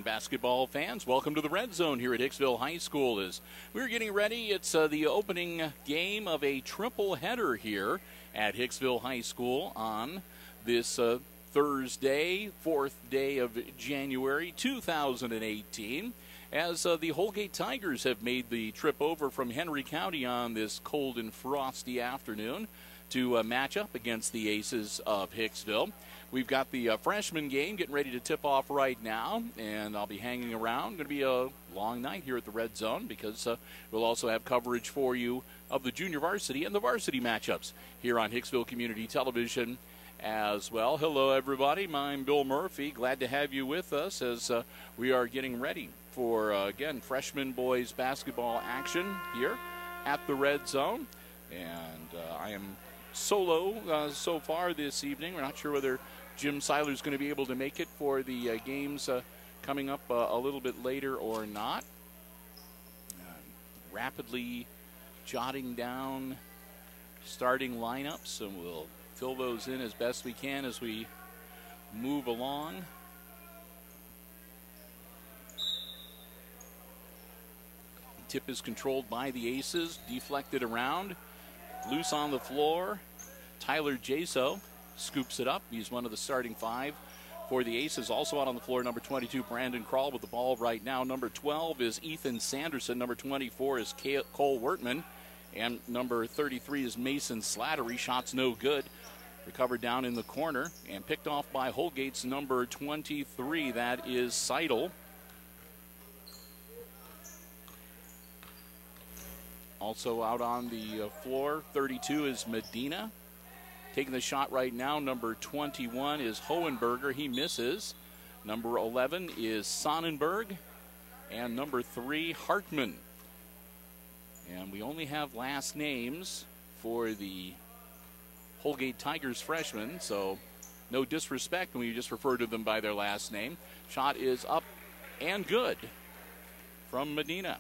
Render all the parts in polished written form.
and basketball fans, welcome to the Red Zone here at Hicksville High School. As we're getting ready, it's the opening game of a triple header here at Hicksville High School on this Thursday, 4th day of January 2018, as the Holgate Tigers have made the trip over from Henry County on this cold and frosty afternoon to match up against the Aces of Hicksville. We've got the freshman game getting ready to tip off right now, and I'll be hanging around. Going to be a long night here at the Red Zone because we'll also have coverage for you of the junior varsity and the varsity matchups here on Hicksville Community Television as well. Hello, everybody. I'm Bill Murphy. Glad to have you with us as we are getting ready for, again, freshman boys basketball action here at the Red Zone. And I am solo so far this evening. We're not sure whether Jim Seiler's going to be able to make it for the games coming up a little bit later or not. Rapidly jotting down starting lineups, and we'll fill those in as best we can as we move along. Tip is controlled by the Aces, deflected around, loose on the floor. Tyler Jaso scoops it up. He's one of the starting five for the Aces. Also out on the floor, number 22, Brandon Krall with the ball right now. Number 12 is Ethan Sanderson. Number 24 is Cole Wertman. And number 33 is Mason Slattery. Shots no good. Recovered down in the corner and picked off by Holgate's number 23. That is Seidel. Also out on the floor, 32 is Medina. Taking the shot right now, number 21 is Hohenberger. He misses. Number 11 is Sonnenberg. And number 3, Hartman. And we only have last names for the Holgate Tigers freshmen, so no disrespect when you just refer to them by their last name. Shot is up and good from Medina.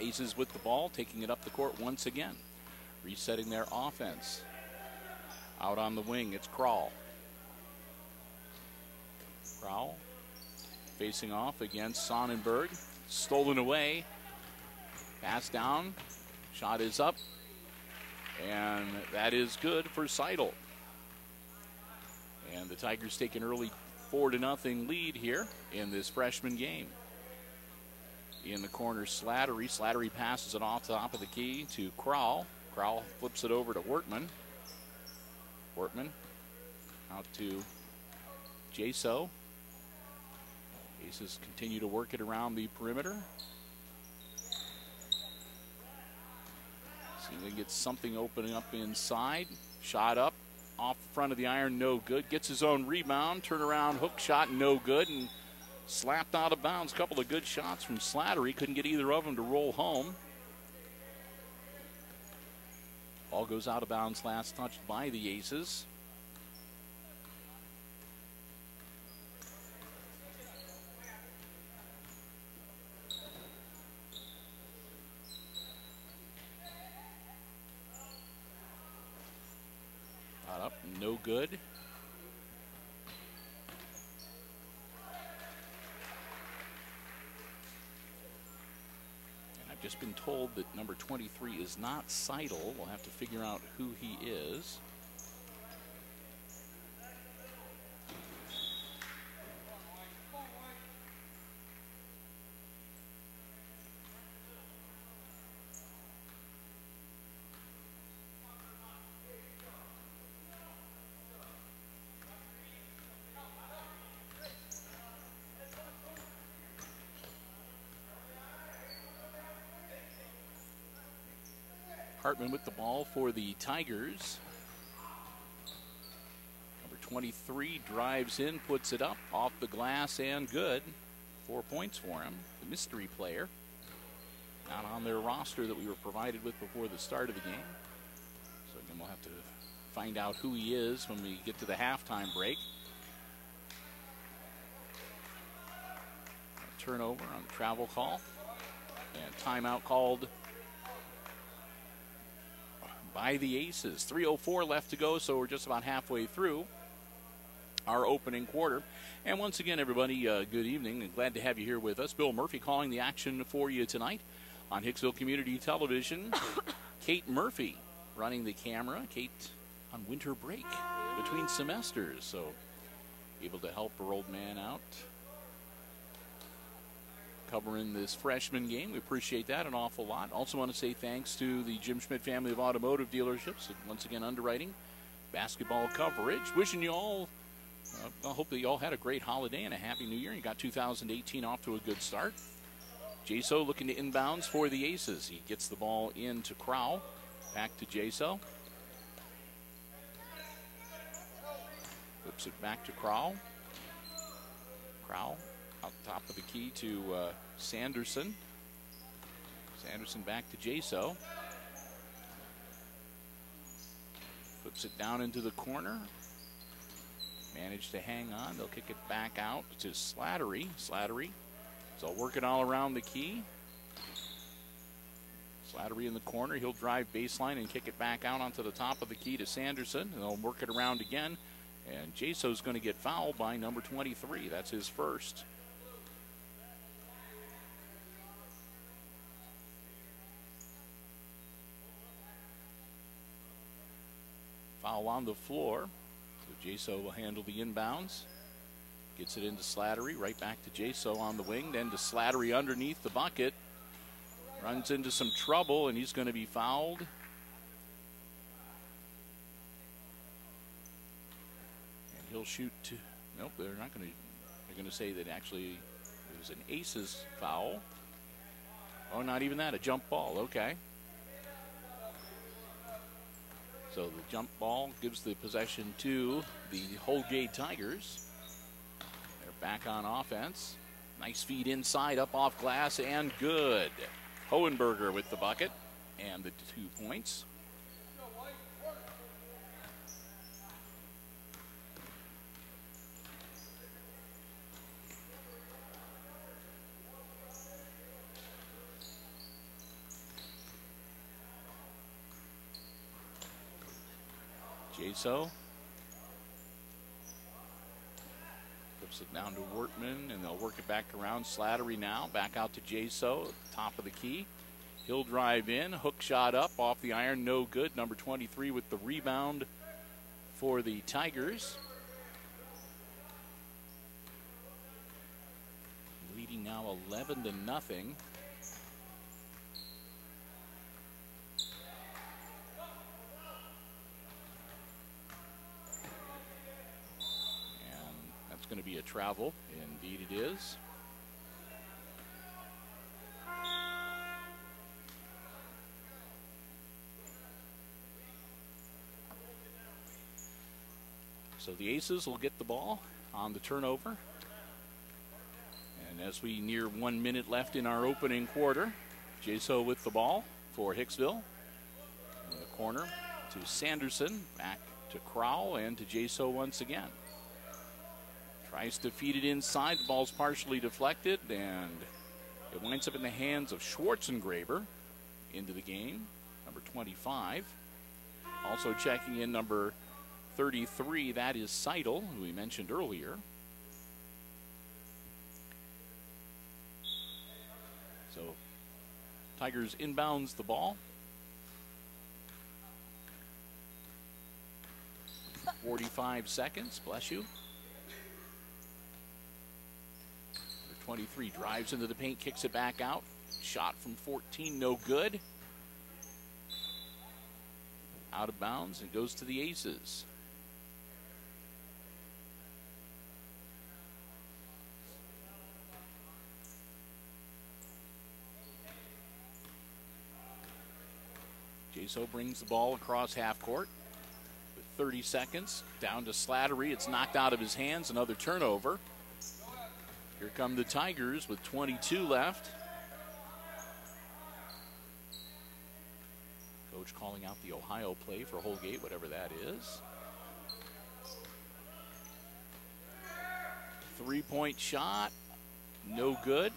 Aces with the ball, taking it up the court once again. Resetting their offense. Out on the wing, it's Krall. Krall facing off against Sonnenberg. Stolen away. Pass down. Shot is up. And that is good for Seidel. And the Tigers take an early 4-0 lead here in this freshman game. In the corner, Slattery. Slattery passes it off the top of the key to Krall. Krall flips it over to Wertman. Wertman out to Jaso. Aces continue to work it around the perimeter. See if they can get something opening up inside. Shot up off the front of the iron, no good. Gets his own rebound, turnaround hook shot, no good, and slapped out of bounds. A couple of good shots from Slattery. Couldn't get either of them to roll home. Ball goes out of bounds, last touched by the Aces. Not up, no good. Just been told that number 23 is not Seidel. We'll have to figure out who he is. Hartman with the ball for the Tigers. Number 23 drives in, puts it up, off the glass, and good. 4 points for him. The mystery player. Not on their roster that we were provided with before the start of the game. So again, we'll have to find out who he is when we get to the halftime break. A turnover on the travel call. And timeout called by the Aces. 3:04 left to go, so we're just about halfway through. our opening quarter. And once again, everybody, good evening, and glad to have you here with us. Bill Murphy calling the action for you tonight on Hicksville Community Television. Kate Murphy running the camera. Kate on winter break between semesters, so able to help her old man out covering this freshman game. We appreciate that an awful lot. Also want to say thanks to the Jim Schmidt family of automotive dealerships. Once again, underwriting basketball coverage. Wishing you all, I hope that you all had a great holiday and a happy new year. You got 2018 off to a good start. Jaso looking to inbounds for the Aces. He gets the ball into Crowell. Back to Jaso. Flips it back to Crowell. Crowell out top of the key to Sanderson. Sanderson back to Jaso. Flips it down into the corner. Managed to hang on. They'll kick it back out to Slattery. Slattery. So working all around the key. Slattery in the corner. He'll drive baseline and kick it back out onto the top of the key to Sanderson. And they'll work it around again. And Jaso's going to get fouled by number 23. That's his first. Foul on the floor. So Jaso will handle the inbounds. Gets it into Slattery. Right back to Jaso on the wing. Then to Slattery underneath the bucket. Runs into some trouble, and he's going to be fouled. And he'll shoot to, nope, they're not going to, they're going to say that actually it was an Aces foul. Oh, not even that, a jump ball, okay. So the jump ball gives the possession to the Holgate Tigers. They're back on offense. Nice feed inside, up off glass, and good. Hohenberger with the bucket and the 2 points. Jaso flips it down to Wortman, and they'll work it back around. Slattery now, back out to Jaso, top of the key. He'll drive in, hook shot up off the iron, no good. Number 23 with the rebound for the Tigers. Leading now 11-0. Going to be a travel. Indeed it is. So the Aces will get the ball on the turnover. And as we near 1 minute left in our opening quarter, Jaso with the ball for Hicksville. In the corner to Sanderson, back to Crowell, and to Jaso once again. Tries to feed it inside. The ball's partially deflected, and it winds up in the hands of Schwarzengraber into the game, number 25. Also checking in number 33, that is Seidel, who we mentioned earlier. So Tigers inbounds the ball. 45 seconds, bless you. 23 drives into the paint, kicks it back out. Shot from 14, no good. Out of bounds and goes to the Aces. Jaso brings the ball across half court with 30 seconds. Down to Slattery. It's knocked out of his hands. Another turnover. Here come the Tigers with 22 left. Coach calling out the Ohio play for Holgate, whatever that is. 3-point shot, no good.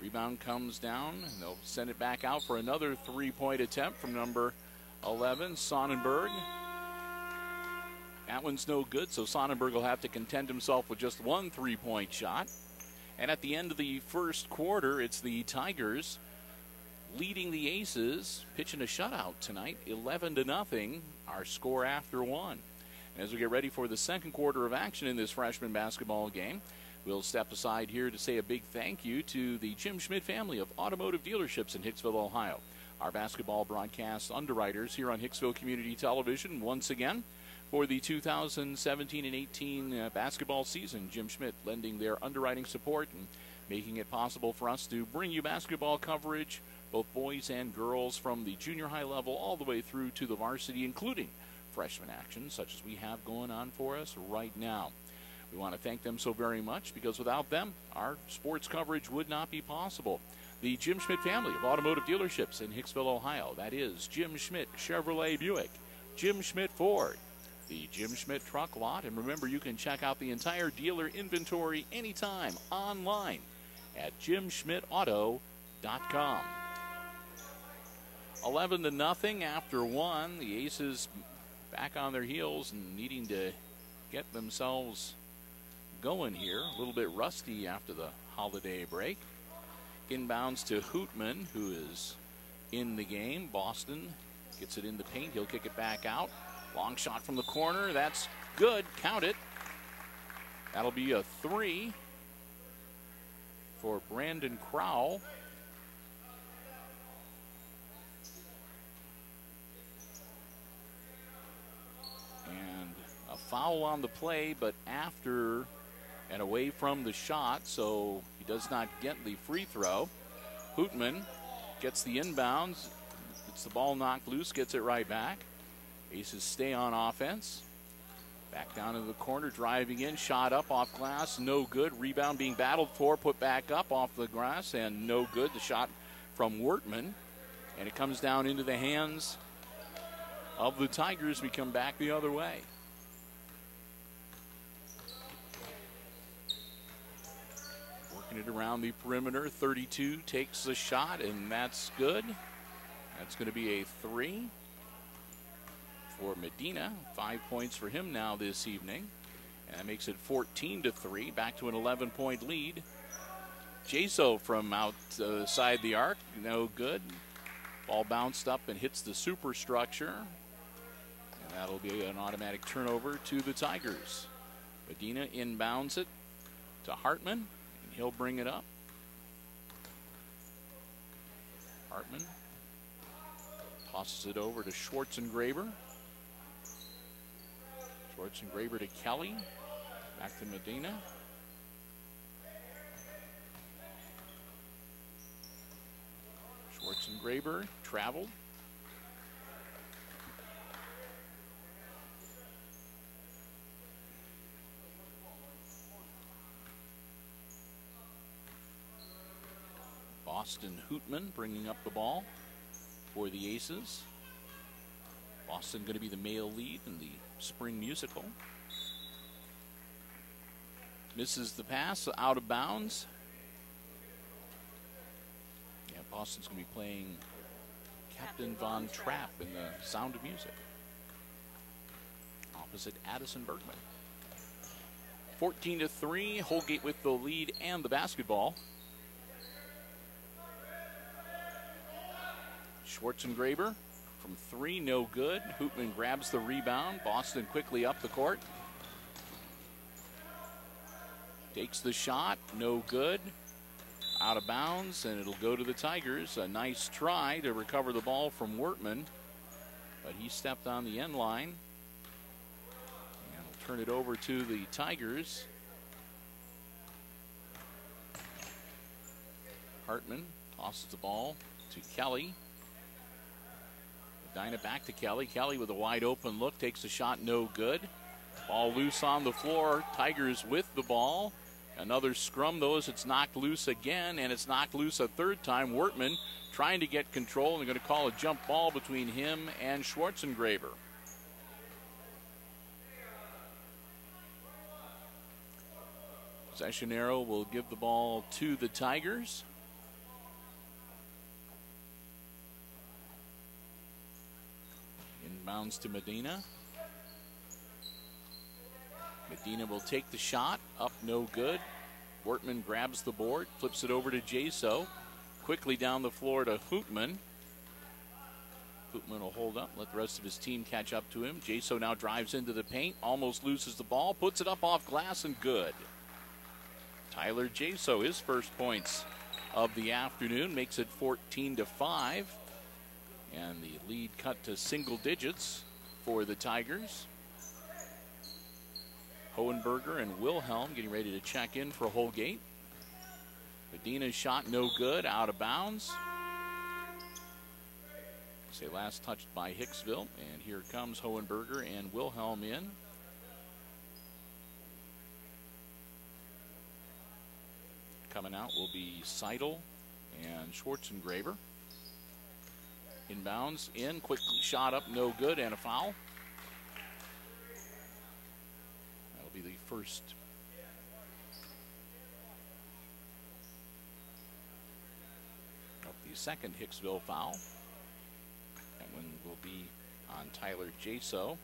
Rebound comes down, and they'll send it back out for another 3-point attempt from number 11, Sonnenberg. That one's no good, so Sonnenberg will have to contend himself with just one three-point shot. And at the end of the first quarter, it's the Tigers leading the Aces, pitching a shutout tonight, 11-0, our score after one. And as we get ready for the second quarter of action in this freshman basketball game, we'll step aside here to say a big thank you to the Jim Schmidt family of automotive dealerships in Hicksville, Ohio. Our basketball broadcast underwriters here on Hicksville Community Television once again for the 2017 and 18 basketball season. Jim Schmidt lending their underwriting support and making it possible for us to bring you basketball coverage, both boys and girls, from the junior high level all the way through to the varsity, including freshman action such as we have going on for us right now. We want to thank them so very much, because without them, our sports coverage would not be possible. The Jim Schmidt family of automotive dealerships in Hicksville, Ohio. That is Jim Schmidt Chevrolet Buick, Jim Schmidt Ford, the Jim Schmidt Truck Lot. And remember, you can check out the entire dealer inventory anytime online at jimschmidtauto.com. 11-0 after one. The Aces back on their heels and needing to get themselves going here. A little bit rusty after the holiday break. Inbounds to Hootman, who is in the game. Boston gets it in the paint. He'll kick it back out. Long shot from the corner. That's good. Count it. That'll be a three for Brandon Crowell. And a foul on the play, but after and away from the shot, so he does not get the free throw. Hootman gets the inbounds. It's the ball knocked loose, gets it right back. Aces stay on offense. Back down in the corner, driving in, shot up off glass, no good. Rebound being battled for, put back up off the grass, and no good. The shot from Wertman, and it comes down into the hands of the Tigers. We come back the other way. Working it around the perimeter. 32 takes the shot, and that's good. That's going to be a three for Medina. 5 points for him now this evening. And that makes it 14-3. Back to an 11-point lead. Jaso from outside the arc. No good. Ball bounced up and hits the superstructure. And that'll be an automatic turnover to the Tigers. Medina inbounds it to Hartman. He'll bring it up. Hartman tosses it over to Schwarzengraber. Schwarzengraber to Kelly. Back to Medina. Schwarzengraber traveled. Boston Hootman bringing up the ball for the Aces. Boston going to be the male lead in the spring musical. Misses the pass, out of bounds. Yeah, Boston's going to be playing Captain Von Trapp in the Sound of Music, opposite Addison Bergman. 14-3, Holgate with the lead and the basketball. Schwarzengraber from three, no good. Hootman grabs the rebound. Boston quickly up the court. Takes the shot, no good. Out of bounds, and it'll go to the Tigers. A nice try to recover the ball from Wertman, but he stepped on the end line. And will turn it over to the Tigers. Hartman tosses the ball to Kelly. Medina back to Kelly. Kelly with a wide open look, takes the shot, no good. Ball loose on the floor. Tigers with the ball. Another scrum, though, as it's knocked loose again, and it's knocked loose a third time. Wertman trying to get control, and they're going to call a jump ball between him and Schwarzengraber. Possession arrow will give the ball to the Tigers. Inbounds to Medina. Medina will take the shot. Up, no good. Wortman grabs the board, flips it over to Jaso. Quickly down the floor to Hootman. Hootman will hold up, let the rest of his team catch up to him. Jaso now drives into the paint, almost loses the ball, puts it up off glass and good. Tyler Jaso, his first points of the afternoon, makes it 14-5. And the lead cut to single digits for the Tigers. Hohenberger and Wilhelm getting ready to check in for Holgate. Medina's shot no good, out of bounds. Say last touched by Hicksville, and here comes Hohenberger and Wilhelm in. Coming out will be Seidel and Schwarzengraber. Inbounds, in, quick shot up, no good, and a foul. That'll be the first. The second Hicksville foul. That one will be on Tyler Jaso.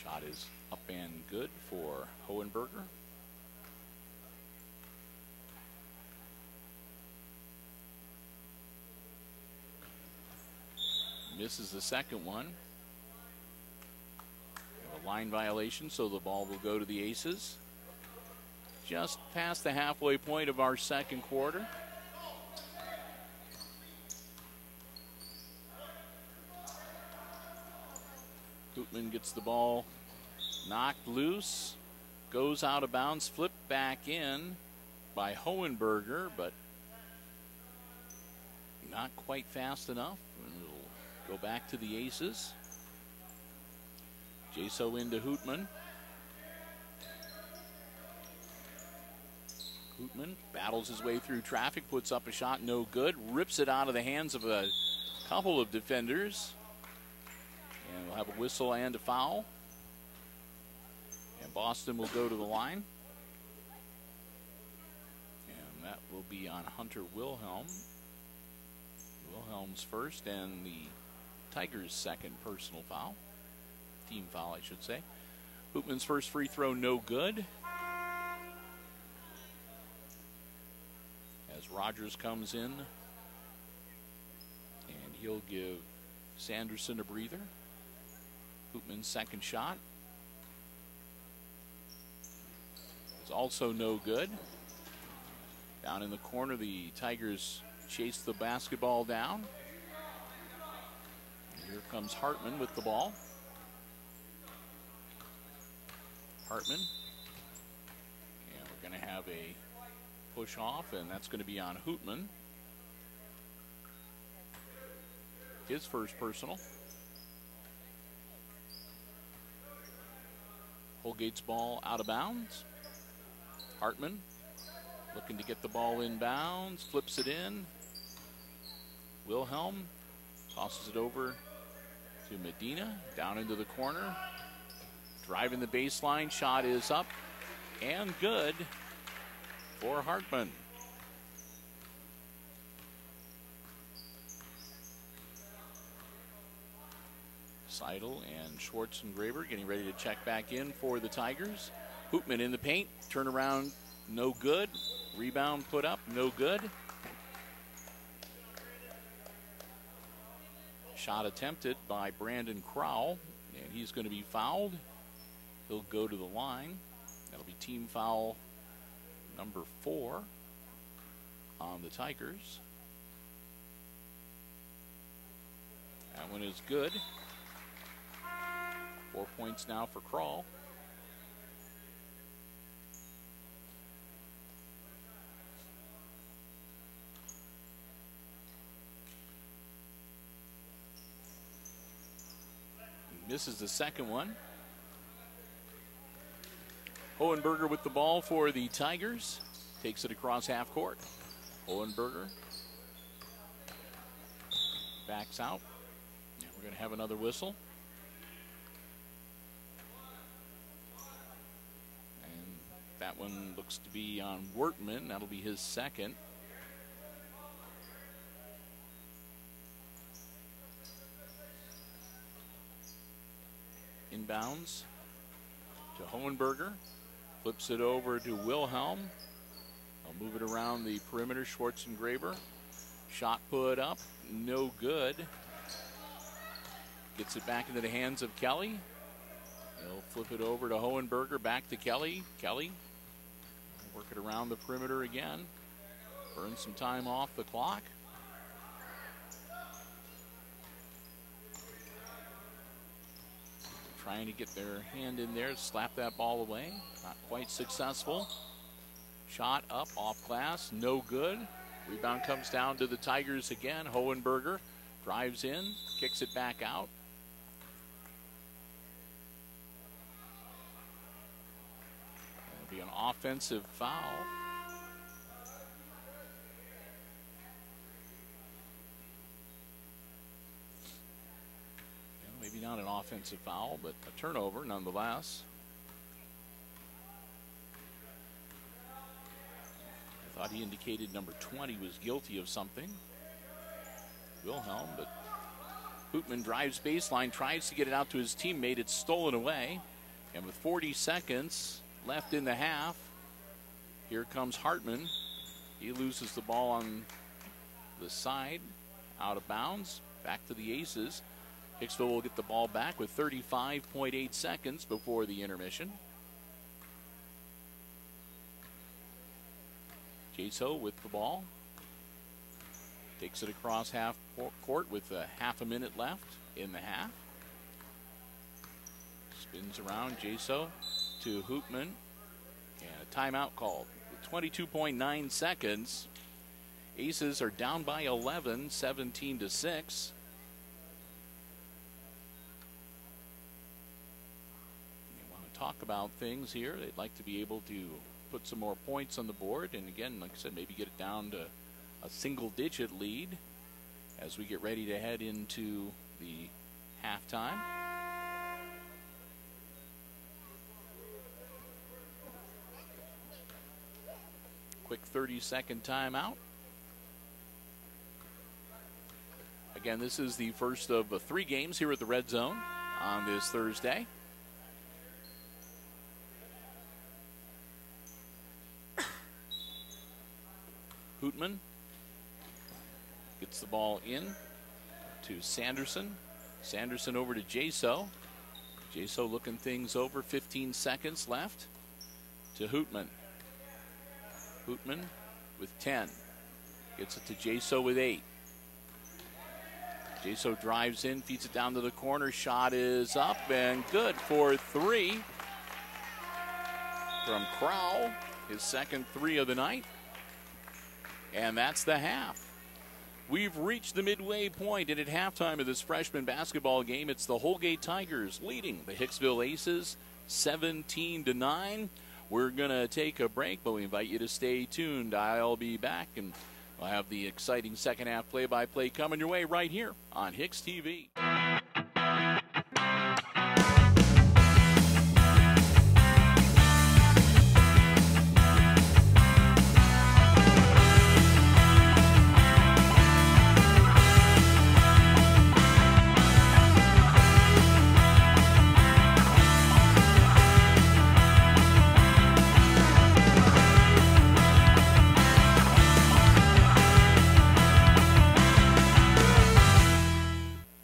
Shot is up and good for Hohenberger. Misses the second one. A line violation, so the ball will go to the Aces. Just past the halfway point of our second quarter. Koopman gets the ball knocked loose, goes out of bounds, flipped back in by Hohenberger, but not quite fast enough. And it'll go back to the Aces. Jaso into Hootman. Hootman battles his way through traffic, puts up a shot, no good, rips it out of the hands of a couple of defenders. And we'll have a whistle and a foul. And Boston will go to the line. And that will be on Hunter Wilhelm. Wilhelm's first and the Tigers' second personal foul. Team foul, I should say. Hoopman's first free throw, no good. As Rogers comes in, and he'll give Sanderson a breather. Hoopman's second shot is also no good. Down in the corner, the Tigers chase the basketball down. And here comes Hartman with the ball. Hartman. And we're going to have a push off, and that's going to be on Hootman. His first personal. Holgate's ball out of bounds. Hartman looking to get the ball in bounds, flips it in. Wilhelm tosses it over to Medina, down into the corner. Driving the baseline, shot is up and good for Hartman. Seidel and Schwarzengraber getting ready to check back in for the Tigers. Hoopman in the paint, turnaround, no good. Rebound put up, no good. Shot attempted by Brandon Crowell, and he's going to be fouled. He'll go to the line. That'll be team foul number 4 on the Tigers. That one is good. 4 points now for Crowell. He misses the second one. Hohenberger with the ball for the Tigers. Takes it across half court. Hohenberger backs out. And we're going to have another whistle. And that one looks to be on Wortman. That'll be his second. inbounds to Hohenberger. Flips it over to Wilhelm. They'll move it around the perimeter. Schwarzengraber. Shot put up. No good. Gets it back into the hands of Kelly. He'll flip it over to Hohenberger. Back to Kelly. Kelly. Work it around the perimeter again. Burn some time off the clock. Trying to get their hand in there, slap that ball away. Not quite successful. Shot up, off glass, no good. Rebound comes down to the Tigers again. Hohenberger drives in, kicks it back out. That'll be an offensive foul. Maybe not an offensive foul, but a turnover nonetheless. I thought he indicated number 20 was guilty of something. Wilhelm, but Hootman drives baseline, tries to get it out to his teammate. It's stolen away. And with 40 seconds left in the half, here comes Hartman. He loses the ball on the side, out of bounds, back to the Aces. Hicksville will get the ball back with 35.8 seconds before the intermission. Jaso with the ball. Takes it across half court with half a minute left in the half. Spins around, Jaso to Hoopman. And a timeout called with 22.9 seconds. Aces are down by 11, 17-6. Talk about things here. They'd like to be able to put some more points on the board, and again, like I said, maybe get it down to a single-digit lead as we get ready to head into the halftime. Quick 30-second timeout. Again, this is the first of 3 games here at the Red Zone on this Thursday. Hootman gets the ball in to Sanderson. Sanderson over to Jaso. Jaso looking things over. 15 seconds left to Hootman. Hootman with 10. Gets it to Jaso with 8. Jaso drives in, feeds it down to the corner. Shot is up and good for 3 from Crowell. His second 3 of the night. And that's the half. We've reached the midway point, and at halftime of this freshman basketball game, it's the Holgate Tigers leading the Hicksville Aces 17-9. We're going to take a break, but we invite you to stay tuned. I'll be back, and we'll have the exciting second half play-by-play coming your way right here on HIX-TV.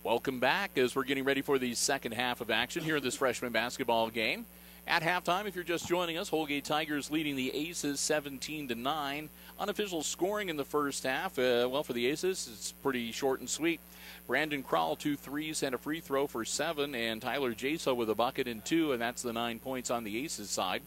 Welcome back as we're getting ready for the second half of action here in this freshman basketball game. At halftime, if you're just joining us, Holgate Tigers leading the Aces 17-9. Unofficial scoring in the first half. Well, for the Aces, it's pretty short and sweet. Brandon Crowell, 2 threes and a free throw for 7, and Tyler Jaso with a bucket and 2, and that's the 9 points on the Aces side.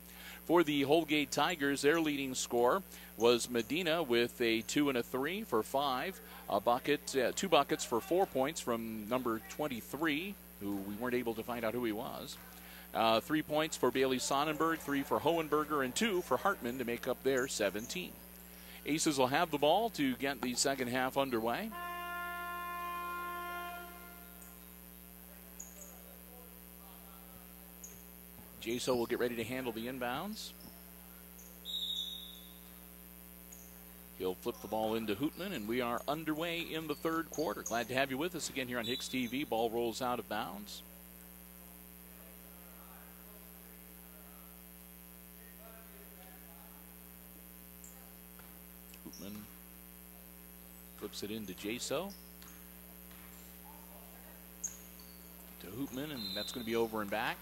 For the Holgate Tigers, their leading scorer was Medina with a 2 and a 3 for 5. A bucket, 2 buckets for 4 points from number 23, who we weren't able to find out who he was. 3 points for Bailey Sonnenberg, 3 for Hohenberger, and 2 for Hartman to make up their 17. Aces will have the ball to get the second half underway. Jaso will get ready to handle the inbounds. He'll flip the ball into Hootman, and we are underway in the third quarter. Glad to have you with us again here on HIX-TV. Ball rolls out of bounds. Hoopman flips it into Jaso. To Hoopman, and that's going to be over and back.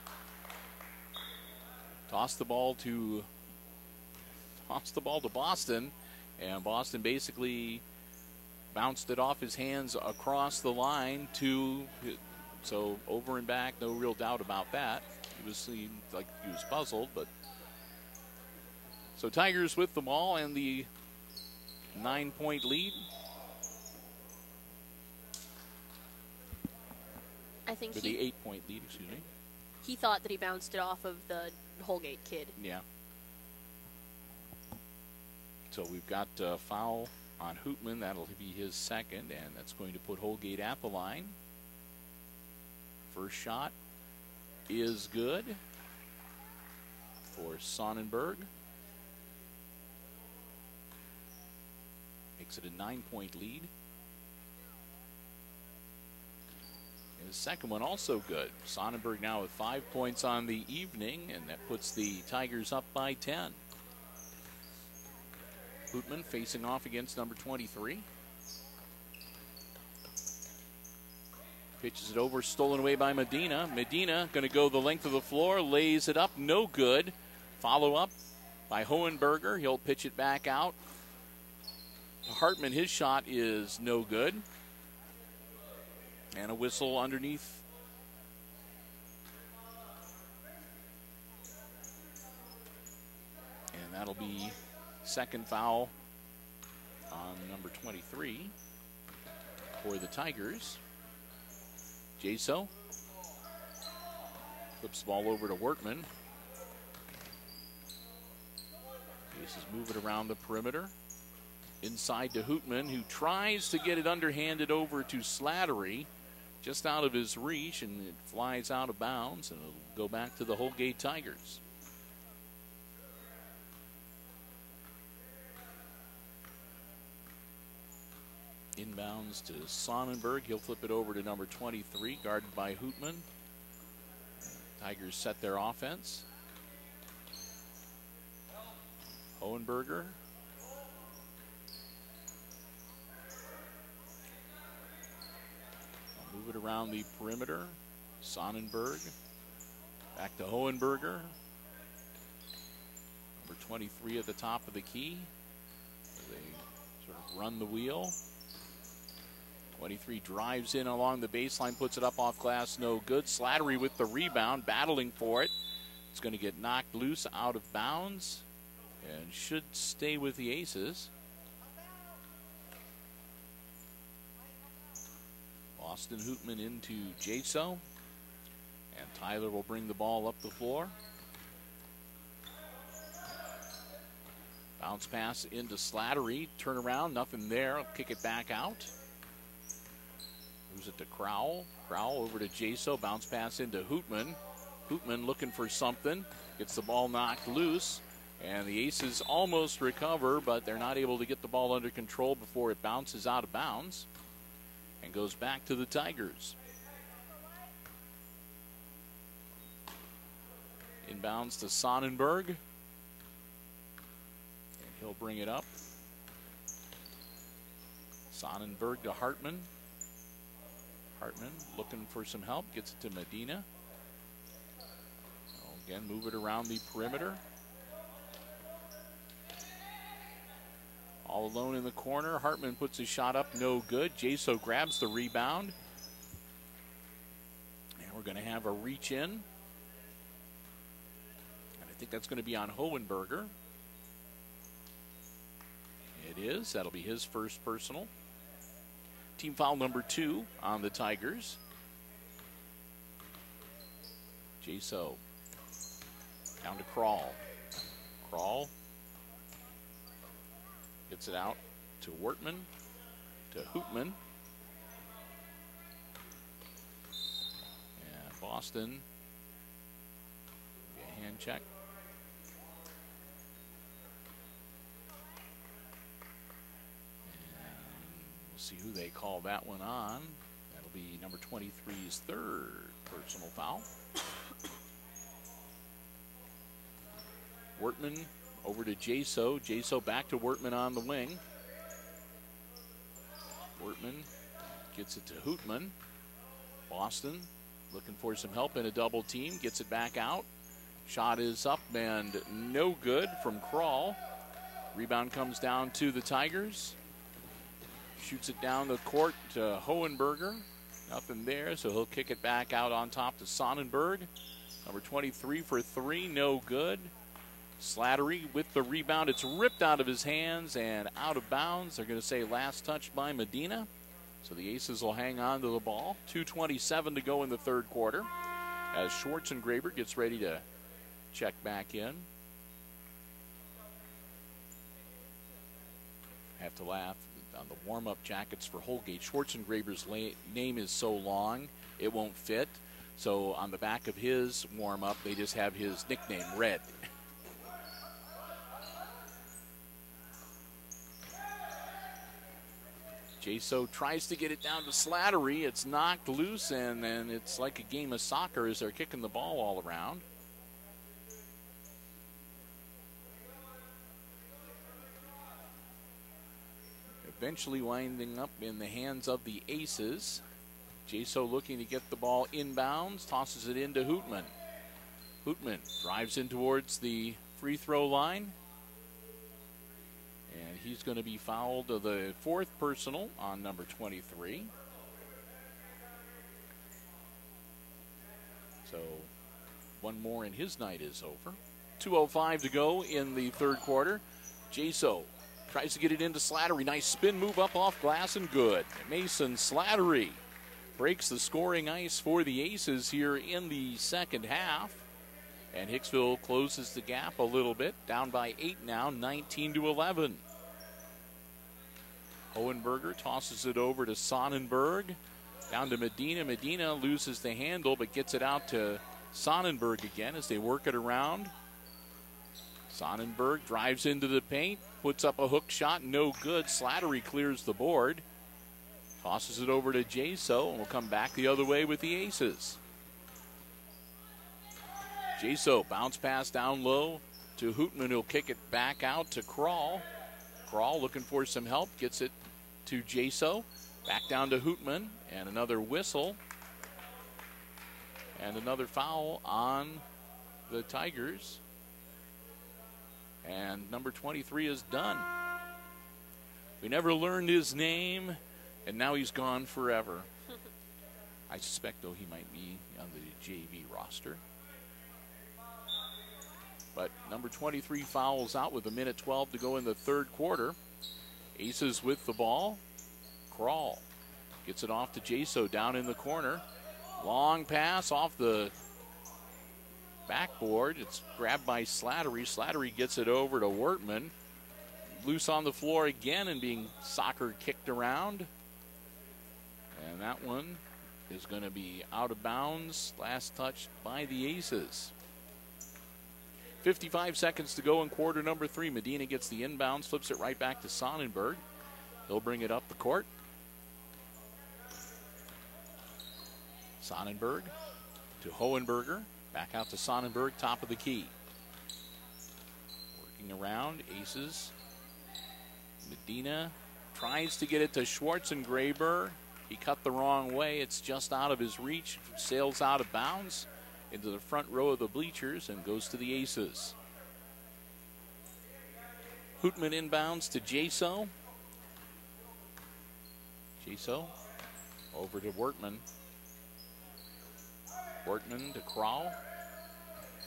Toss the ball to Boston, and Boston basically bounced it off his hands across the line so over and back, no real doubt about that. He seemed like he was puzzled, but so Tigers with the ball and the 9-point lead. I think the 8-point lead, excuse me. He thought that he bounced it off of the Holgate kid. Yeah. So we've got a foul on Hoopman. That'll be his second, and that's going to put Holgate at the line. First shot is good for Sonnenberg. Makes it a 9-point lead. His second one also good. Sonnenberg now with 5 points on the evening, and that puts the Tigers up by 10. Hoopman facing off against number 23. Pitches it over, stolen away by Medina. Medina going to go the length of the floor, lays it up, no good. Follow up by Hohenberger. He'll pitch it back out. Hartman, his shot is no good. And a whistle underneath. And that'll be second foul on number 23 for the Tigers. Jaso flips the ball over to Wortman. Aces move it around the perimeter. Inside to Hoopman, who tries to get it underhanded over to Slattery. Just out of his reach, and it flies out of bounds, and it'll go back to the Holgate Tigers. Inbounds to Sonnenberg. He'll flip it over to number 23, guarded by Hoopman. Tigers set their offense. Hohenberger. Move it around the perimeter. Sonnenberg. Back to Hohenberger. Number 23 at the top of the key. They sort of run the wheel. 23 drives in along the baseline, puts it up off glass, no good. Slattery with the rebound, battling for it. It's going to get knocked loose out of bounds and should stay with the Aces. Austin Hoopman into Jaso, and Tyler will bring the ball up the floor. Bounce pass into Slattery, turn around, nothing there, kick it back out. Moves it to Crowell. Crowell over to Jaso, bounce pass into Hoopman. Hoopman looking for something, gets the ball knocked loose, and the Aces almost recover, but they're not able to get the ball under control before it bounces out of bounds and goes back to the Tigers. Inbounds to Sonnenberg, and he'll bring it up. Sonnenberg to Hartman. Hartman looking for some help, gets it to Medina. Again, move it around the perimeter. All alone in the corner. Hartman puts his shot up, no good. Jaso grabs the rebound. And we're going to have a reach in. And I think that's going to be on Hohenberger. It is. That'll be his first personal. Team foul number 2 on the Tigers. Jaso down to Crowell. Crowell gets it out to Wortman, to Hoopman. And Boston, a hand check. And we'll see who they call that one on. That'll be number 23's third personal foul. Wortman over to Jaso. Jaso back to Wortman on the wing. Wortman gets it to Hootman. Boston looking for some help in a double team. Gets it back out. Shot is up and no good from Krall. Rebound comes down to the Tigers. Shoots it down the court to Hohenberger. Nothing there, so he'll kick it back out on top to Sonnenberg. Number 23 for three, no good. Slattery with the rebound. It's ripped out of his hands and out of bounds. They're going to say last touch by Medina. So the Aces will hang on to the ball. 2:27 to go in the third quarter as Schwarzengraber gets ready to check back in. I have to laugh on the warm-up jackets for Holgate. Schwarzengraber's name is so long it won't fit. So on the back of his warm-up, they just have his nickname, Red. Jaso tries to get it down to Slattery. It's knocked loose, and then it's like a game of soccer as they're kicking the ball all around. Eventually winding up in the hands of the Aces. Jaso looking to get the ball inbounds, tosses it into Hootman. Hootman drives in towards the free throw line. And he's going to be fouled to the fourth personal on number 23. So one more and his night is over. 2:05 to go in the third quarter. Jaso tries to get it into Slattery. Nice spin move up off glass and good. Mason Slattery breaks the scoring ice for the Aces here in the second half. And Hicksville closes the gap a little bit. Down by 8 now, 19-11. Hohenberger tosses it over to Sonnenberg. Down to Medina. Medina loses the handle but gets it out to Sonnenberg again as they work it around. Sonnenberg drives into the paint, puts up a hook shot, no good. Slattery clears the board. Tosses it over to Jaso, and will come back the other way with the Aces. Jaso bounce pass down low to Hootman, who'll kick it back out to Krall. Krall looking for some help, gets it to Jaso. Back down to Hootman, and another whistle. And another foul on the Tigers. And number 23 is done. We never learned his name, and now he's gone forever. I suspect, though, he might be on the JV roster. But number 23 fouls out with 1:12 to go in the third quarter. Aces with the ball. Krall gets it off to Jaso down in the corner. Long pass off the backboard. It's grabbed by Slattery. Slattery gets it over to Wortman. Loose on the floor again and being soccer kicked around. And that one is going to be out of bounds. Last touch by the Aces. 55 seconds to go in quarter number 3. Medina gets the inbounds, flips it right back to Sonnenberg. He'll bring it up the court. Sonnenberg to Hohenberger. Back out to Sonnenberg, top of the key. Working around, Aces. Medina tries to get it to Schwarzengraber. He cut the wrong way. It's just out of his reach. Sails out of bounds into the front row of the bleachers and goes to the Aces. Hootman inbounds to Jaso. Jaso over to Wortman. Wortman to Krall.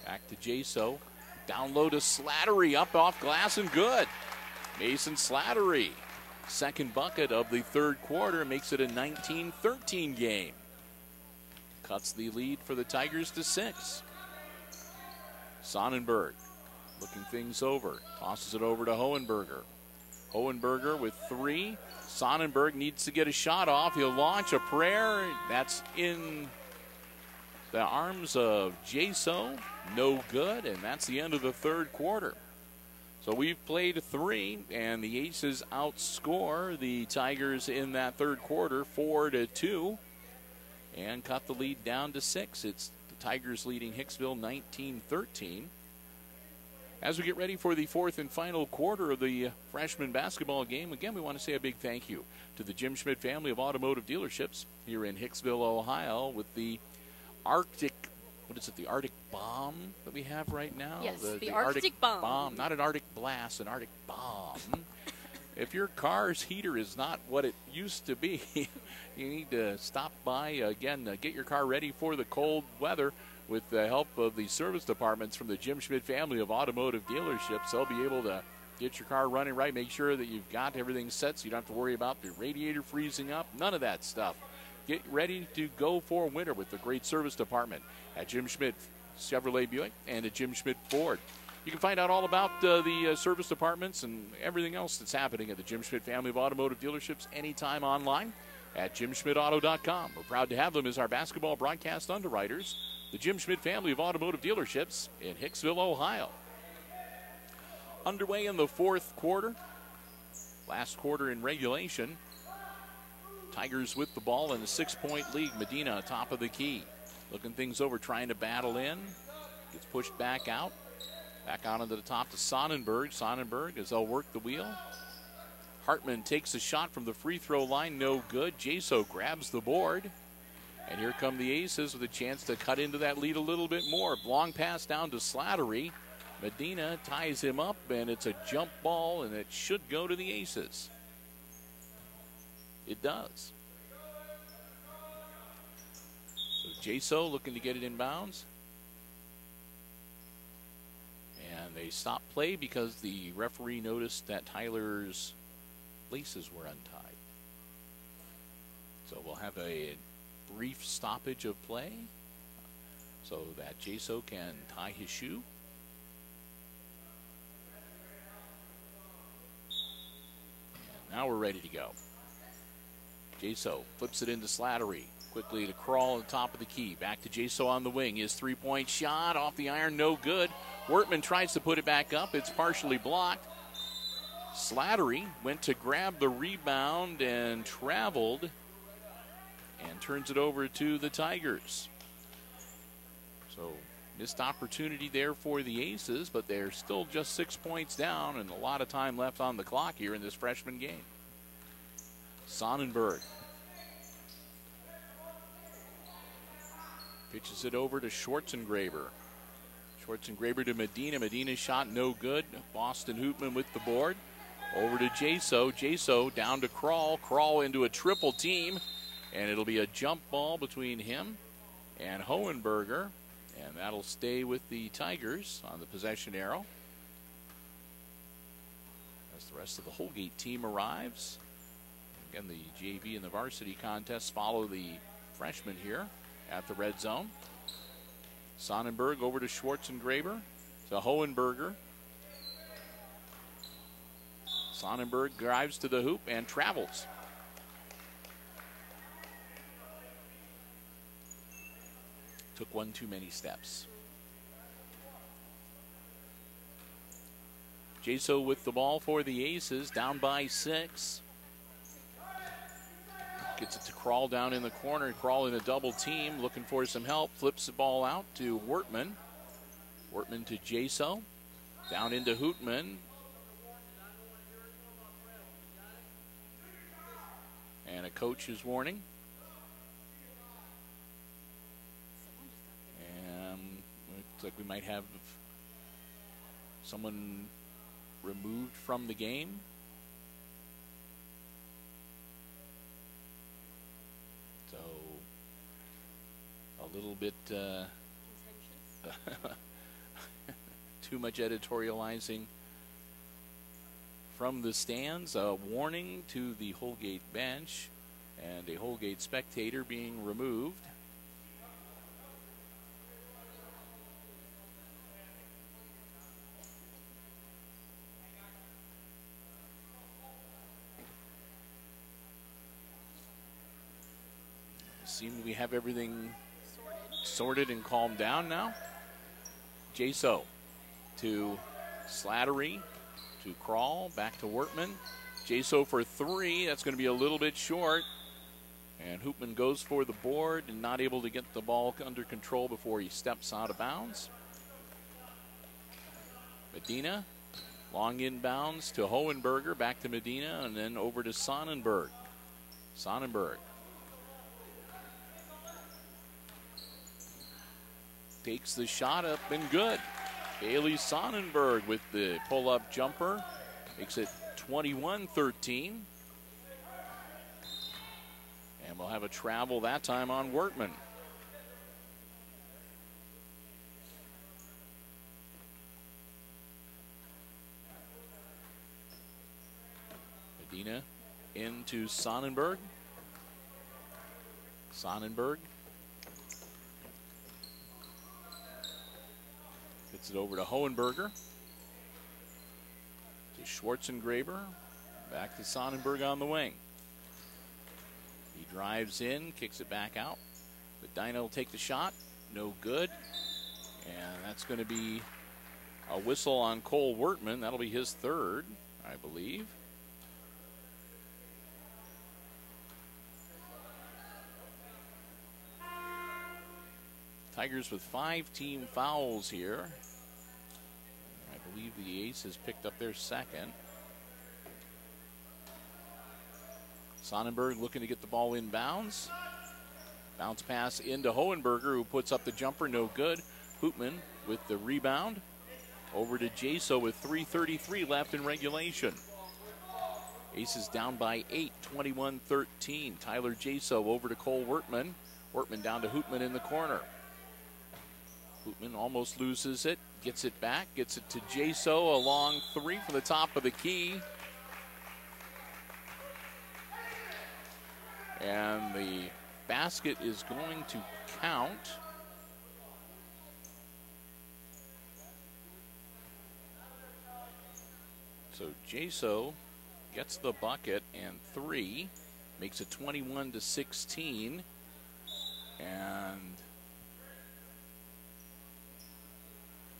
Back to Jaso. Down low to Slattery. Up off glass and good. Mason Slattery. Second bucket of the third quarter makes it a 19-13 game. Cuts the lead for the Tigers to 6. Sonnenberg looking things over. Tosses it over to Hohenberger. Hohenberger with 3. Sonnenberg needs to get a shot off. He'll launch a prayer. That's in the arms of Jaso. No good, and that's the end of the third quarter. So we've played 3, and the Aces outscore the Tigers in that third quarter 4-2. And cut the lead down to 6. It's the Tigers leading Hicksville 19-13. As we get ready for the fourth and final quarter of the freshman basketball game, again, we want to say a big thank you to the Jim Schmidt family of automotive dealerships here in Hicksville, Ohio, with the Arctic, the Arctic Bomb that we have right now? Yes, the Arctic Bomb. Not an Arctic Blast, an Arctic Bomb. If your car's heater is not what it used to be, you need to stop by, again, get your car ready for the cold weather with the help of the service departments from the Jim Schmidt family of automotive dealerships. They'll be able to get your car running right, make sure that you've got everything set so you don't have to worry about the radiator freezing up, none of that stuff. Get ready to go for winter with the great service department at Jim Schmidt Chevrolet Buick and at Jim Schmidt Ford. You can find out all about the service departments and everything else that's happening at the Jim Schmidt family of automotive dealerships anytime online at jimschmidtauto.com. We're proud to have them as our basketball broadcast underwriters, the Jim Schmidt family of automotive dealerships in Hicksville, Ohio. Underway in the fourth quarter, last quarter in regulation. Tigers with the ball in a 6-point lead. Medina top of the key. Looking things over, trying to battle in. Gets pushed back out. Back out onto the top to Sonnenberg. Sonnenberg as they'll work the wheel. Hartman takes a shot from the free throw line. No good. Jaso grabs the board. And here come the Aces with a chance to cut into that lead a little bit more. Long pass down to Slattery. Medina ties him up, and it's a jump ball, and it should go to the Aces. It does. So Jaso looking to get it in bounds. And they stop play because the referee noticed that Tyler's laces were untied. So we'll have a brief stoppage of play so that Jaso can tie his shoe. And now we're ready to go. Jaso flips it into Slattery. Quickly to Crawl on the top of the key. Back to Jaso on the wing. His three-point shot off the iron, no good. Wortman tries to put it back up. It's partially blocked. Slattery went to grab the rebound and traveled and turns it over to the Tigers. So missed opportunity there for the Aces, but they're still just 6 points down and a lot of time left on the clock here in this freshman game. Sonnenberg pitches it over to Schwarzengraber. Schwarzengraber to Medina. Medina's shot no good. Boston Hoopman with the board. Over to Jaso. Jaso down to Crawl. Crawl into a triple team. And it'll be a jump ball between him and Hohenberger. And that'll stay with the Tigers on the possession arrow as the rest of the Holgate team arrives. Again, the JV and the varsity contests follow the freshmen here at the red zone. Sonnenberg over to Schwarzengraber to Hohenberger. Sonnenberg drives to the hoop and travels. Took one too many steps. Jaso with the ball for the Aces, down by 6. Gets it to Crawl down in the corner. Crawl in a double team, looking for some help. Flips the ball out to Wortman. Wortman to Jaso. Down into Hootman. And a coach's warning. And looks like we might have someone removed from the game. So a little bit too much editorializing from the stands. A warning to the Holgate bench and a Holgate spectator being removed. Seem we have everything sorted and calmed down now. Jaso to Slattery, to Crawl, back to Wortman. Jaso for 3. That's going to be a little bit short. And Hoopman goes for the board and not able to get the ball under control before he steps out of bounds. Medina, long inbounds to Hohenberger, back to Medina, and then over to Sonnenberg. Sonnenberg takes the shot up and good. Bailey Sonnenberg with the pull-up jumper makes it 21-13. And we'll have a travel that time on Workman. Medina into Sonnenberg. Sonnenberg gets it over to Hohenberger. To Schwarzengraber. Back to Sonnenberg on the wing. He drives in, kicks it back out. Medina will take the shot. No good. And that's going to be a whistle on Cole Wortman. That'll be his third, I believe. Tigers with 5 team fouls here. I believe the Aces picked up their second. Sonnenberg looking to get the ball in bounds. Bounce pass into Hohenberger, who puts up the jumper, no good. Hoopman with the rebound. Over to Jaso with 3:33 left in regulation. Aces down by 8, 21-13. Tyler Jaso over to Cole Wortman. Wortman down to Hoopman in the corner. Hoopman almost loses it, gets it back, gets it to Jaso, a long three for the top of the key. And the basket is going to count. So Jaso gets the bucket and 3, makes it 21-16. And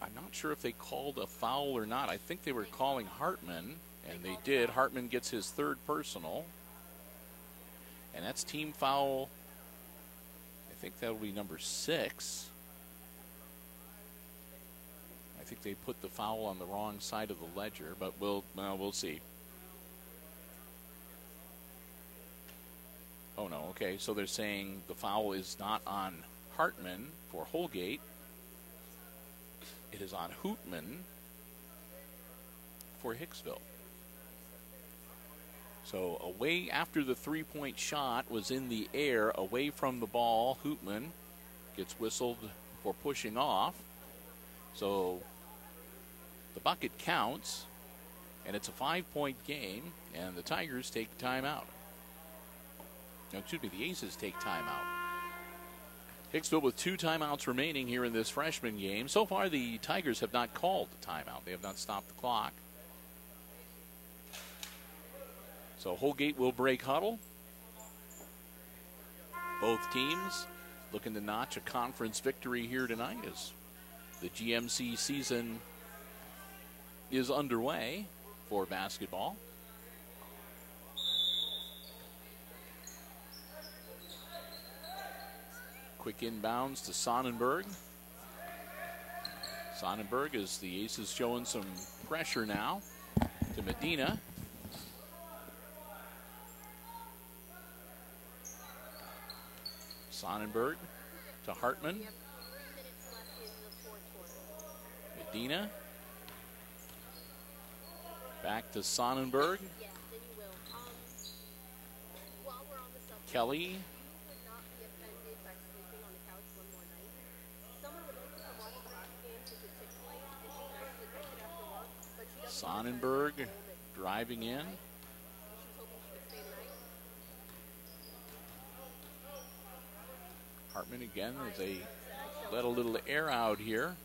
I'm not sure if they called a foul or not. I think they were calling Hartman, and they did. Hartman gets his third personal. And that's team foul, I think that'll be number 6. I think they put the foul on the wrong side of the ledger, but we'll see. Oh, no, okay, so they're saying the foul is not on Hartman for Holgate. It is on Hoopman for Hicksville. So away after the three-point shot was in the air, away from the ball, Hoopman gets whistled for pushing off. So the bucket counts, and it's a 5-point game, and the Tigers take timeout. No, excuse me, the Aces take timeout. Hicksville with 2 timeouts remaining here in this freshman game. So far, the Tigers have not called the timeout. They have not stopped the clock. So Holgate will break huddle. Both teams looking to notch a conference victory here tonight as the GMC season is underway for basketball. Quick inbounds to Sonnenberg. Sonnenberg, as the Aces showing some pressure now, to Medina. Sonnenberg to Hartman. Medina. Back to Sonnenberg. Kelly. Sonnenberg driving in. Hartman again as they let a little air out here.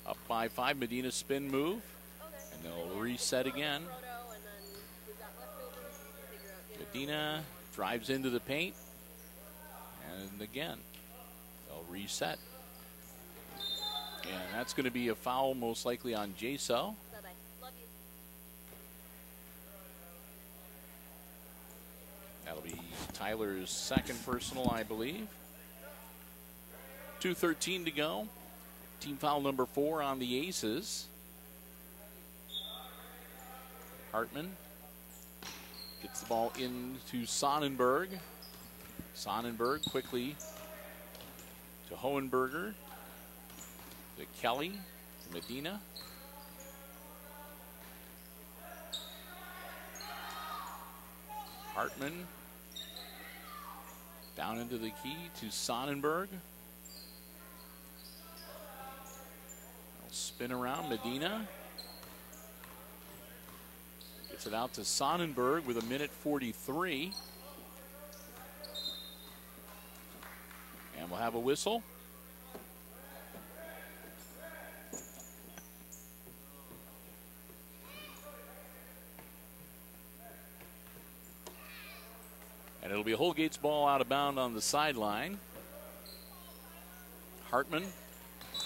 Up by 5, Medina spin move. And they'll reset again. Medina drives into the paint. And again, they'll reset. And that's going to be a foul most likely on Jaso. That'll be Tyler's second personal, I believe. 2:13 to go. Team foul number 4 on the Aces. Hartman gets the ball into Sonnenberg. Sonnenberg quickly to Hohenberger, to Kelly, to Medina. Hartman down into the key to Sonnenberg. Spin around, Medina. Gets it out to Sonnenberg with 1:43. And we'll have a whistle. And it'll be Holgate's ball out of bounds on the sideline. Hartman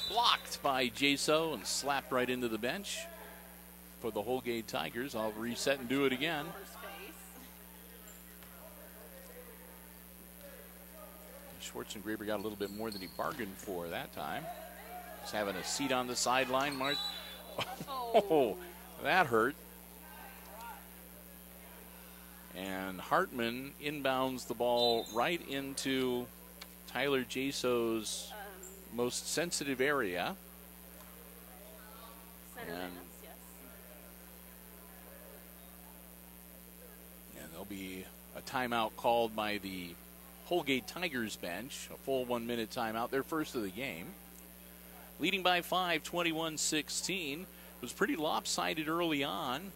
blocked by Jaso and slapped right into the bench for the Holgate Tigers. I'll reset and do it again. Schwarzengraber got a little bit more than he bargained for that time. He's having a seat on the sideline. Oh, that hurt. And Hartman inbounds the ball right into Tyler Jaso's most sensitive area. And there'll be a timeout called by the Holgate Tigers bench, a full 1 minute timeout, their first of the game. Leading by 5, 21-16. It was pretty lopsided early on,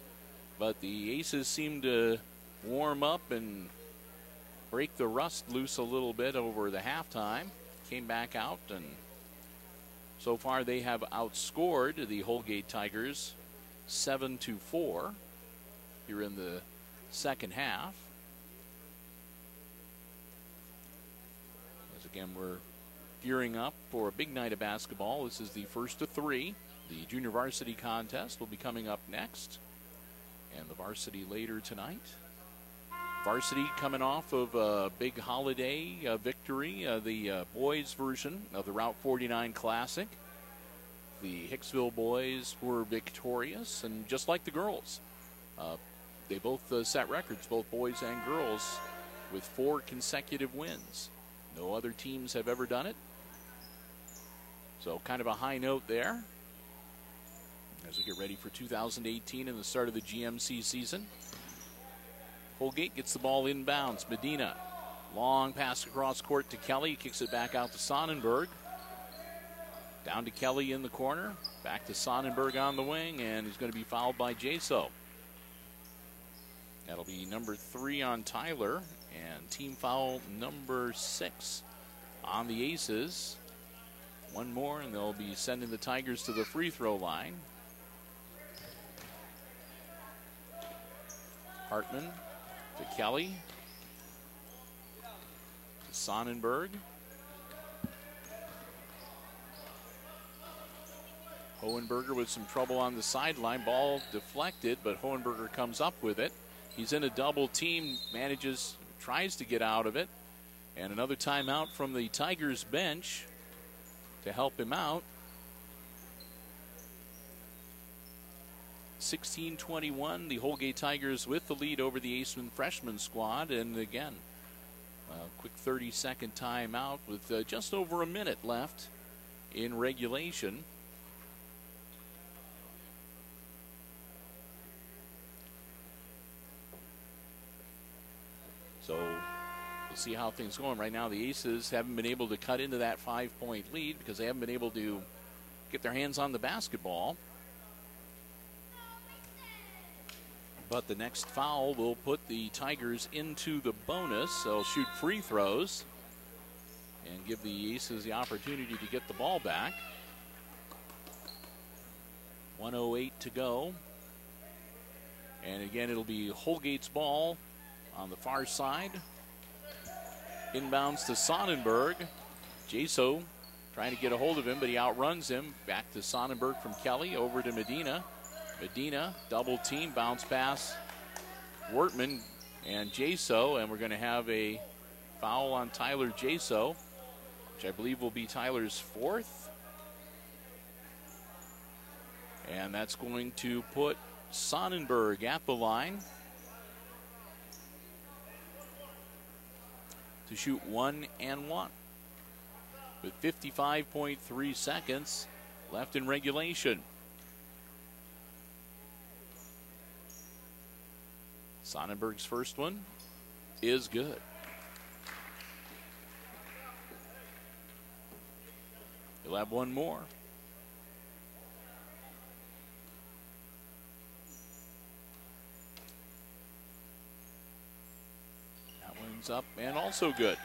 but the Aces seemed to warm up and break the rust loose a little bit over the halftime. Came back out, and so far they have outscored the Holgate Tigers 7-4 here in the second half. As again, we're gearing up for a big night of basketball. This is the first of 3. The junior varsity contest will be coming up next, and the varsity later tonight. Varsity coming off of a big holiday victory, the boys version of the Route 49 Classic. The Hicksville boys were victorious, and just like the girls, they both set records, both boys and girls, with 4 consecutive wins. No other teams have ever done it. So kind of a high note there as we get ready for 2018 and the start of the GMC season. Holgate gets the ball inbounds. Medina, long pass across court to Kelly. Kicks it back out to Sonnenberg. Down to Kelly in the corner. Back to Sonnenberg on the wing, and he's going to be fouled by Jaso. That'll be number 3 on Tyler, and team foul number 6 on the Aces. One more, and they'll be sending the Tigers to the free throw line. Hartman to Kelly, to Sonnenberg. Hohenberger with some trouble on the sideline. Ball deflected, but Hohenberger comes up with it. He's in a double team, tries to get out of it. And another timeout from the Tigers bench to help him out. 16-21, the Holgate Tigers with the lead over the Aceman freshman squad. And again, a quick 30-second timeout with just over a minute left in regulation. So we'll see how things going. Right now, the Aces haven't been able to cut into that 5-point lead because they haven't been able to get their hands on the basketball. But the next foul will put the Tigers into the bonus. They'll shoot free throws and give the Aces the opportunity to get the ball back. 1:08 to go. And again, it'll be Holgate's ball on the far side. Inbounds to Sonnenberg. Jaso trying to get a hold of him, but he outruns him. Back to Sonnenberg from Kelly, over to Medina. Medina, double team, bounce pass. Wortman and Jaso, and we're going to have a foul on Tyler Jaso, which I believe will be Tyler's 4th. And that's going to put Sonnenberg at the line to shoot 1 and 1 with 55.3 seconds left in regulation. Sonnenberg's first one is good. He'll have one more. That one's up and also good.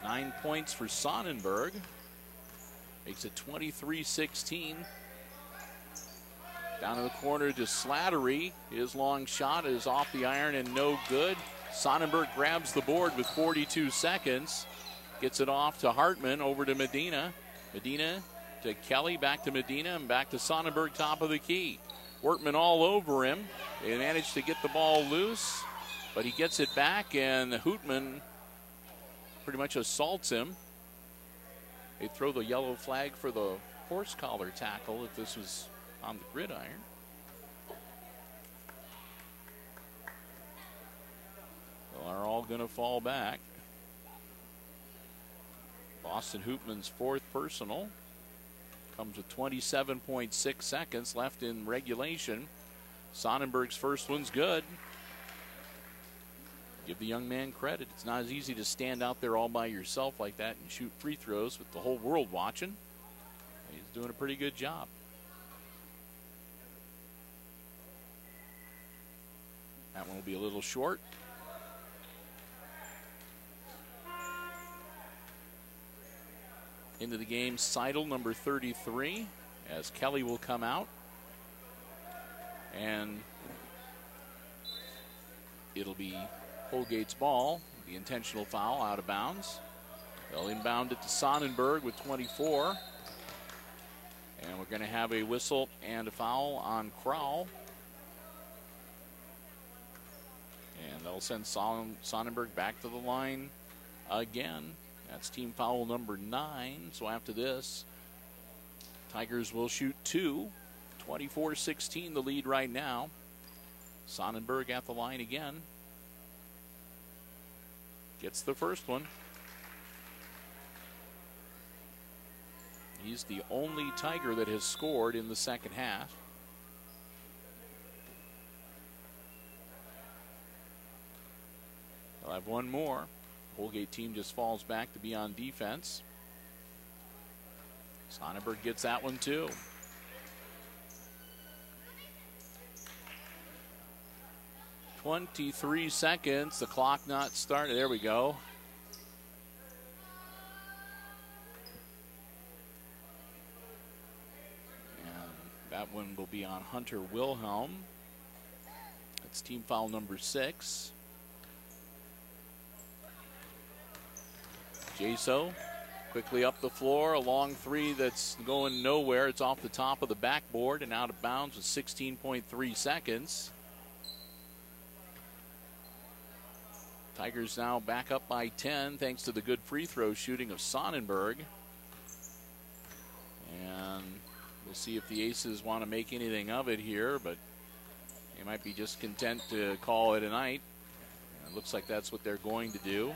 9 points for Sonnenberg. Makes it 23-16. Down in the corner to Slattery. His long shot is off the iron and no good. Sonnenberg grabs the board with 42 seconds. Gets it off to Hartman, over to Medina. Medina to Kelly, back to Medina, and back to Sonnenberg, top of the key. Workman all over him. They managed to get the ball loose, but he gets it back, and Hootman pretty much assaults him. They throw the yellow flag for the horse collar tackle if this was on the gridiron. They are all going to fall back. Boston Hoopman's fourth personal. Comes with 27.6 seconds left in regulation. Sonnenberg's first one's good. Give the young man credit. It's not as easy to stand out there all by yourself like that and shoot free throws with the whole world watching. He's doing a pretty good job. That one will be a little short. Into the game, Seidel, number 33, as Kelly will come out. And it'll be Holgate's ball, the intentional foul, out of bounds. They'll inbound it to Sonnenberg with 24. And we're going to have a whistle and a foul on Crowell. And they'll send Sonnenberg back to the line again. That's team foul number 9. So after this, Tigers will shoot 2. 24-16 the lead right now. Sonnenberg at the line again. Gets the first one. He's the only Tiger that has scored in the second half. They'll have one more. Holgate team just falls back to be on defense. Sonnenberg gets that one too. "23 seconds, the clock not started. There we go. And that one will be on Hunter Wilhelm. That's team foul number 6. Jaso quickly up the floor, a long three that's going nowhere. It's off the top of the backboard and out of bounds with 16.3 seconds. Tigers now back up by 10 thanks to the good free throw shooting of Sonnenberg. And we'll see if the Aces want to make anything of it here, but they might be just content to call it a night. It looks like that's what they're going to do.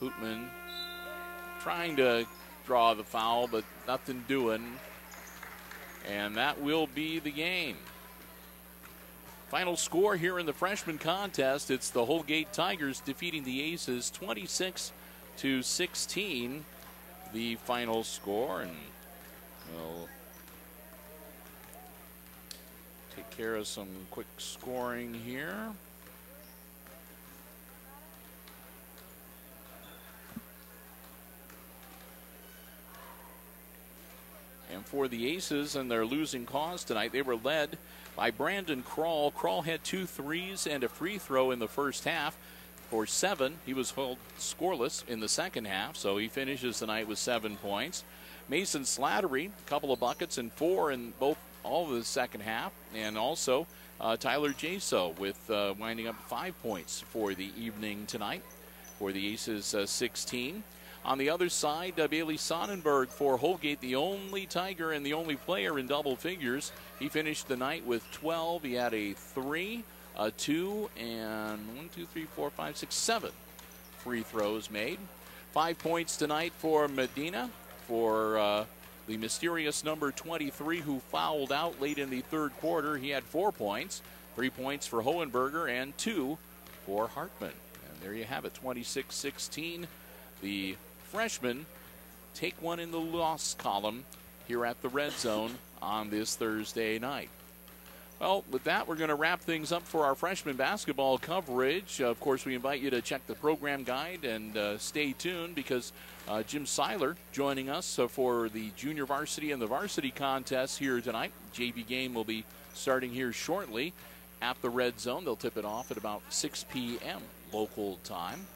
Hootman trying to draw the foul, but nothing doing. And that will be the game. Final score here in the freshman contest, it's the Holgate Tigers defeating the Aces 26-16. The final score, and we'll take care of some quick scoring here. And for the Aces and their losing cause tonight, they were led by Brandon Krall. Krall had 2 threes and a free throw in the first half for 7. He was held scoreless in the second half, so he finishes the night with 7 points. Mason Slattery, a couple of buckets and 4 in all of the second half, and also Tyler Jaso with winding up 5 points for the evening tonight for the Aces 16. On the other side, Bailey Sonnenberg for Holgate, the only Tiger and the only player in double figures. He finished the night with 12. He had a 3, a 2, and 7 free throws made. 5 points tonight for Medina, for the mysterious number 23 who fouled out late in the third quarter. He had 4 points. 3 points for Hohenberger and 2 for Hartman. And there you have it, 26-16. The freshmen take one in the loss column here at the Red Zone on this Thursday night. Well, with that, we're going to wrap things up for our freshman basketball coverage. Of course, we invite you to check the program guide and stay tuned because Jim Seiler joining us for the junior varsity and the varsity contest here tonight. JV game will be starting here shortly at the Red Zone. They'll tip it off at about 6 p.m. local time.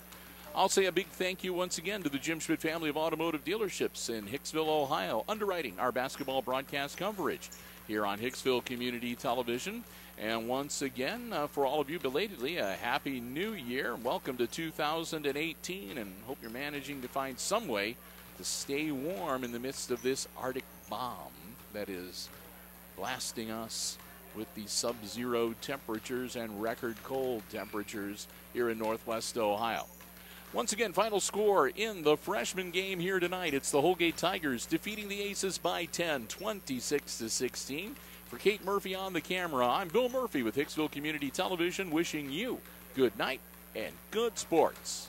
I'll say a big thank you once again to the Jim Schmidt family of automotive dealerships in Hicksville, Ohio, underwriting our basketball broadcast coverage here on Hicksville Community Television. And once again, for all of you belatedly, a Happy New Year. Welcome to 2018, and hope you're managing to find some way to stay warm in the midst of this Arctic bomb that is blasting us with the sub-zero temperatures and record cold temperatures here in Northwest Ohio. Once again, final score in the freshman game here tonight. It's the Holgate Tigers defeating the Aces by 10, 26-16. For Kate Murphy on the camera, I'm Bill Murphy with Hicksville Community Television, wishing you good night and good sports.